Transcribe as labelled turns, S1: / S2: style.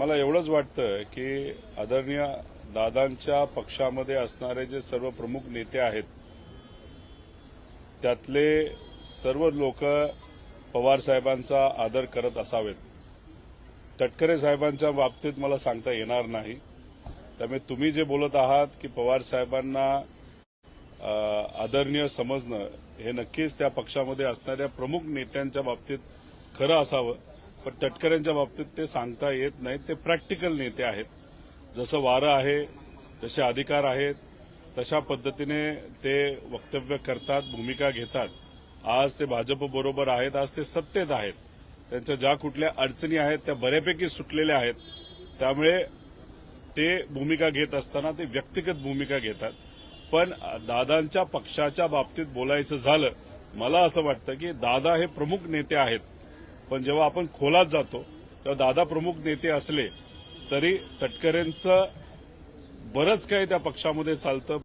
S1: मला एवढंच वाटतं की आदरणीय दादांच्या पक्षामध्ये असणारे जे सर्व प्रमुख नेते आहेत त्यातले सर्व लोक पवार साहेबांचा आदर करत असावेत. तटकरे साहेबांच्या बाबतीत मला सांगता येणार नाही. त्यामुळे तुम्ही जे बोलत आहात की पवार साहेबांना आदरणीय समजणं हे नक्कीच त्या पक्षामध्ये असणाऱ्या प्रमुख नेत्यांच्या बाबतीत खरं असावं, पण तटकरेंच्या बाबतीत ते सांगता येत नाही. ते प्रॅक्टिकल नेते आहेत. जसं वारं आहे, जसे अधिकार आहेत, तशा पद्धतीने ते वक्तव्य करतात, भूमिका घेतात. आज ते भाजपबरोबर आहेत, आज ते सत्तेत आहेत. त्यांच्या ज्या कुठल्या अडचणी आहेत त्या बऱ्यापैकी सुटलेल्या आहेत. त्यामुळे ते भूमिका घेत असताना ते व्यक्तिगत भूमिका घेतात. पण दादांच्या पक्षाच्या बाबतीत बोलायचं झालं, मला असं वाटतं की दादा हे प्रमुख नेते आहेत. पण जेव्हा आपण खोलात जातो तेव्हा दादा प्रमुख नेते असले तरी तटकरेंचं बरंच काही त्या पक्षामध्ये चालतं.